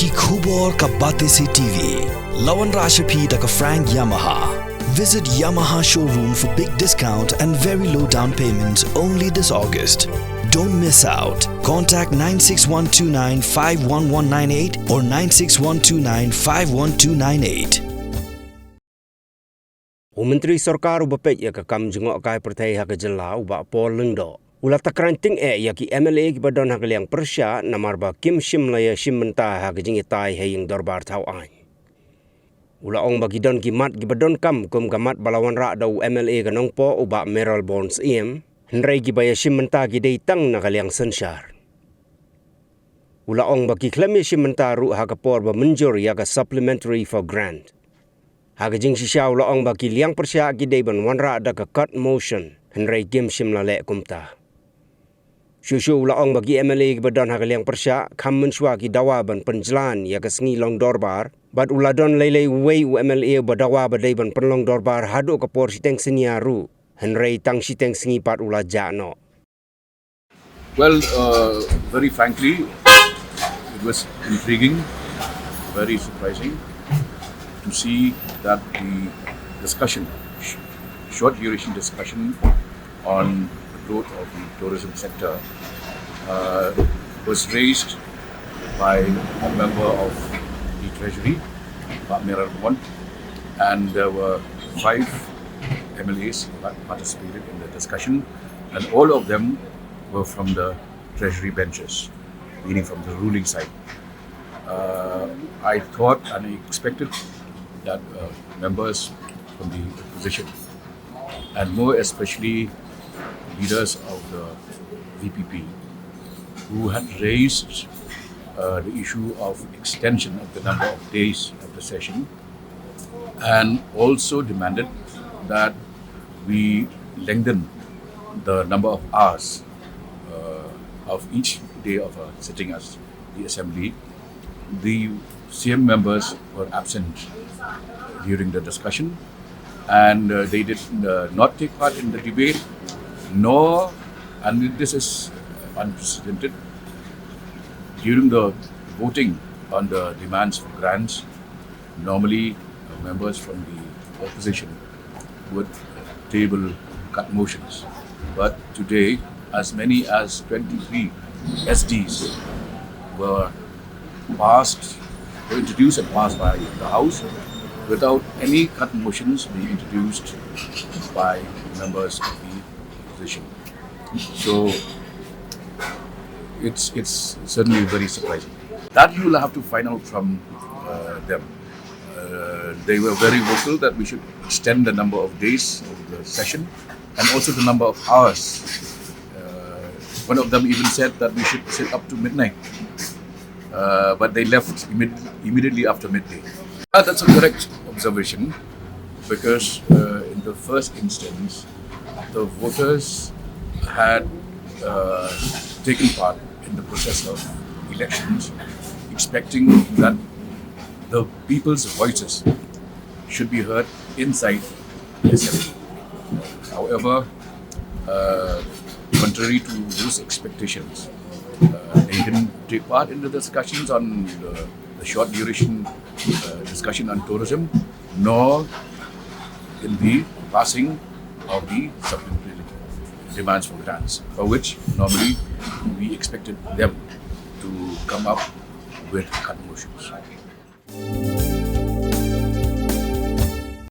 Ki Khubor Ka Bate Se TV. Lawan Rashapi Taka Frank Yamaha. Visit Yamaha showroom for big discount and very low down payments only this August. Don't miss out. Contact 96129 51198 or 96129 51298. Menteri Sarkar ubapet ya kam jengok kai pertai ha kejela uba pol lengdo. Ula takranting ya ki MLA ki badon ha kaliang persya namarba Kim Shim laya Shim menta ha kejing tai haying Dorbar tau ai. Ula ong bagi don ki mat ki badon kam kum kamat balawan ra dau MLA kanong po uba Meral Bonds Henry ki baya Shim menta ki dei Tang na kaliang sensyar. Ula ong bagi klami Shim menta ru ha kapor ba menjur ya ka supplementary for grant. Hagajing sisyaw laong baki liang persya gidey ban wanra ada ka cut motion henry game sim la le kumta. Syusyu laong bagi MLA badan hagaliang persya kam menswa ki dawa ban penjelan ya ka Sngi long Dorbar bad uladon lele wei u MLA badawa badai ban penlong Dorbar Haduh ka por Shiteng Synnia ru henry Tang Shiteng Sngi pat ula jakno. Well, very frankly, it was intriguing, very surprising to see that the discussion, short duration discussion on the growth of the tourism sector was raised by a member of the Treasury, Pak Meral Bonds, and there were 5 MLAs that participated in the discussion, and all of them were from the Treasury benches, meaning from the ruling side. I thought and I expected that members from the opposition, and more especially leaders of the VPP, who had raised the issue of extension of the number of days of the session, and also demanded that we lengthen the number of hours of each day of sitting as the assembly. The CM members were absent during the discussion, and they did not take part in the debate, nor, and this is unprecedented, during the voting on the demands for grants. Normally, members from the opposition would table cut motions, but today, as many as 23 SDs were introduced and passed by the House without any cut motions being introduced by members of the opposition. So it's certainly very surprising. That you will have to find out from them. They were very vocal that we should extend the number of days of the session and also the number of hours. One of them even said that we should sit up to midnight. But they left immediately after midday. That's a correct observation, because in the first instance, the voters had taken part in the process of elections, expecting that the people's voices should be heard inside the assembly. However, contrary to those expectations, they didn't take part in the discussions on the short duration discussion on tourism, nor in the passing of the supplementary demands for grants, for which normally we expected them to come up with cut motions.